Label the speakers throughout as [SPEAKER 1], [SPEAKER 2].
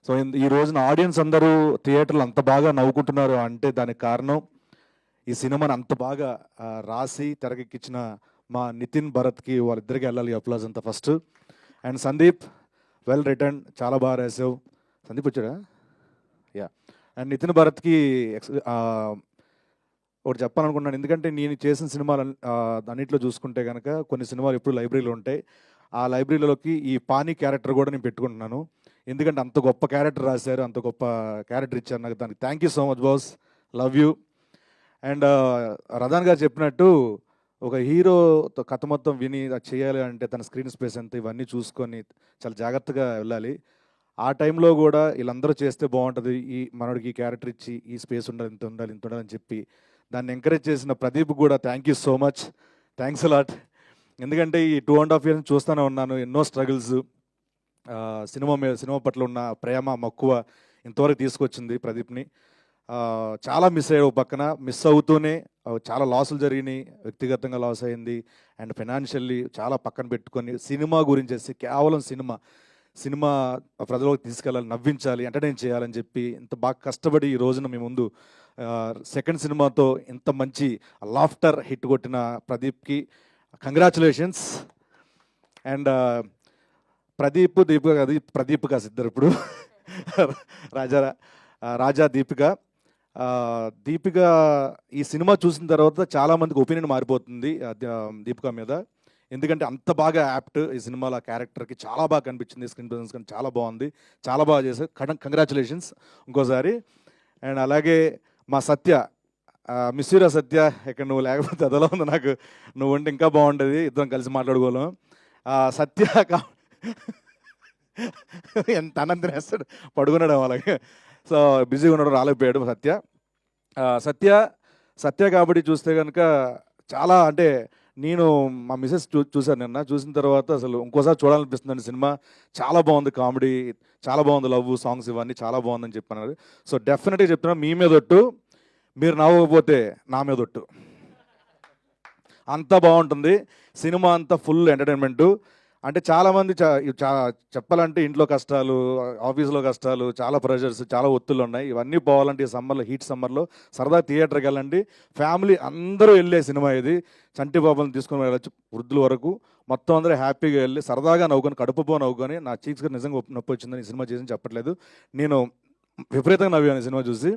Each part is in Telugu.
[SPEAKER 1] సో ఈ రోజున ఆడియన్స్ అందరూ థియేటర్లో అంత బాగా నవ్వుకుంటున్నారు అంటే దానికి కారణం ఈ సినిమాని అంత బాగా రాసి తెరకెక్కించిన మా నితిన్ భరత్కి వాళ్ళిద్దరికి వెళ్ళాలి అప్లాజ్ అంతా first. And Sandeep well return, చాలా బాగా రాసావు. సందీప్ వచ్చాడా? యా. అండ్ నితిన్ భరత్కి ఒకటి చెప్పాలనుకున్నాను, ఎందుకంటే నేను చేసిన సినిమాలు అన్నింటిలో చూసుకుంటే కనుక కొన్ని సినిమాలు ఎప్పుడు లైబ్రరీలో ఉంటాయి. ఆ లైబ్రరీలోకి ఈ పానీ క్యారెక్టర్ కూడా నేను పెట్టుకుంటున్నాను, ఎందుకంటే అంత గొప్ప క్యారెక్టర్ రాశారు, అంత గొప్ప క్యారెక్టర్ ఇచ్చారు నాకు. దానికి thank you so much boss, love you. And Radhan garu చెప్పినట్టు ఒక హీరో కథ మొత్తం విని చేయాలి అంటే తన స్క్రీన్ స్పేస్ ఎంత ఇవన్నీ చూసుకొని చాలా జాగ్రత్తగా వెళ్ళాలి. ఆ టైంలో కూడా వీళ్ళందరూ చేస్తే బాగుంటుంది, ఈ మనోడికి ఈ క్యారెక్టర్ ఇచ్చి ఈ స్పేస్ ఉండాలి, ఇంత ఉండాలి, ఇంత ఉండాలని చెప్పి దాన్ని ఎంకరేజ్ చేసిన ప్రదీప్ కూడా thank you so much, thanks a lot. ఎందుకంటే ఈ 2.5 years చూస్తూనే ఉన్నాను, ఎన్నో స్ట్రగుల్స్, సినిమా పట్ల ఉన్న ప్రేమ మక్కువ ఇంతవరకు తీసుకొచ్చింది ప్రదీప్ని. చాలా మిస్ అయ్యాడు, పక్కన మిస్ అవుతూనే చాలా లాసులు జరిగినాయి, వ్యక్తిగతంగా లాస్ అయింది అండ్ ఫైనాన్షియల్లీ చాలా పక్కన పెట్టుకొని సినిమా గురించి కేవలం సినిమా ప్రజలకు తీసుకెళ్ళాలి, నవ్వించాలి, ఎంటర్టైన్ చేయాలని చెప్పి ఇంత బాగా కష్టపడి ఈ రోజున మీ ముందు సెకండ్ సినిమాతో ఇంత మంచి లాఫ్టర్ హిట్ కొట్టిన ప్రదీప్కి కంగ్రాచులేషన్స్. అండ్ ప్రదీప్ కాదు ఇద్దరు ఇప్పుడు రాజా దీపిక ఈ సినిమా చూసిన తర్వాత చాలామందికి ఒపీనియన్ మారిపోతుంది దీపిక మీద, ఎందుకంటే అంత బాగా యాప్ట్ ఈ సినిమాలో క్యారెక్టర్కి చాలా బాగా కనిపించింది, స్క్రీన్ ప్రెజెన్స్ కానీ చాలా బాగుంది, చాలా బాగా చేశారు, కంగ్రాచులేషన్స్ ఇంకోసారి. అండ్ అలాగే మా సత్య, మిస్యూరా సత్య, ఇక్కడ నువ్వు లేకపోతే అదలా ఉంది నాకు, నువ్వు ఉంటే ఇంకా బాగుంటుంది, ఇద్దరం కలిసి మాట్లాడుకోలేం. సత్య ఎంత అన్నం వేస్తాడు, పడుకున్నాడు అలాగే, సో బిజీగా ఉన్నాడు, రాలేకపోయాడు సత్య కాబట్టి చూస్తే కనుక చాలా అంటే నేను మా మిసెస్ చూశాను నిన్న, చూసిన తర్వాత అసలు ఇంకోసారి చూడాలనిపిస్తుందండి సినిమా. చాలా బాగుంది, కామెడీ చాలా బాగుంది, లవ్ సాంగ్స్ ఇవన్నీ చాలా బాగుందని చెప్పన్నారు. సో డెఫినెట్గా చెప్తున్నా, మీ మీద ఒట్టు, మీరు నవ్వకపోతే నా మీద ఒట్టు, అంతా బాగుంటుంది సినిమా, అంతా ఫుల్ ఎంటర్టైన్మెంటు. అంటే చాలామంది చెప్పాలంటే ఇంట్లో కష్టాలు, ఆఫీస్లో కష్టాలు, చాలా ప్రెషర్స్, చాలా ఒత్తులు ఉన్నాయి, ఇవన్నీ పోవాలంటే ఈ సమ్మర్లో, హీట్ సమ్మర్లో సరదా థియేటర్కి వెళ్ళండి, ఫ్యామిలీ అందరూ వెళ్ళే సినిమా ఇది. చంటి బాబులను తీసుకొని వెళ్ళచ్చు, వృద్ధుల వరకు మొత్తం అందరూ హ్యాపీగా వెళ్ళి సరదాగా నవ్వుకొని, కడుపుపో నవ్వుకొని. నా చీక్స్గా నిజంగా నొప్పి వచ్చిందని ఈ సినిమా చేసి చెప్పట్లేదు, నేను విపరీతంగా నవ్వాను ఈ సినిమా చూసి.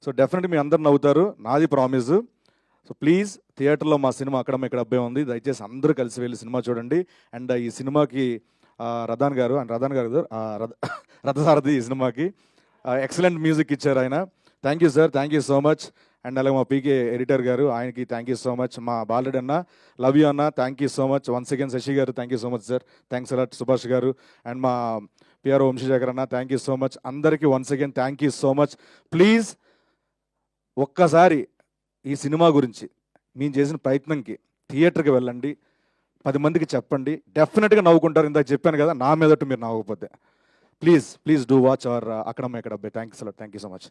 [SPEAKER 1] సో డెఫినెట్గా మీ అందరు నవ్వుతారు, నాది ప్రామిస్. సో ప్లీజ్ థియేటర్లో మా సినిమా అక్కడ ఇక్కడ అబ్బాయి ఉంది, దయచేసి అందరూ కలిసి వెళ్ళి సినిమా చూడండి. అండ్ ఈ సినిమాకి రథాన్ గారు రథసారథి ఈ సినిమాకి ఎక్సలెంట్ మ్యూజిక్ ఇచ్చారు ఆయన, thank you sir, thank you so much. And అలాగే మా పీకే ఎడిటర్ గారు, ఆయనకి థ్యాంక్ యూ సో మచ్. మా బాలరెడ్డి అన్న, లవ్ యూ అన్న, thank you so much. Once again Sasi garu, thank you so much sir, thanks a lot. Subhash garu and మా పిఆర్ఓ వంశీశేఖర్ అన్న, థ్యాంక్ యూ సో మచ్. అందరికీ once again thank you so much. Please ఒక్కసారి ఈ సినిమా గురించి మేము చేసిన ప్రయత్నంకి థియేటర్కి వెళ్ళండి, 10 మందికి చెప్పండి, డెఫినెట్గా నవ్వుకుంటారు. ఇందాక చెప్పాను కదా, నా మీదట్టు మీరు నవ్వకపోతే ప్లీజ్ డూ వాచ్ అవర్ అక్కడ thanks a lot, thank you so much.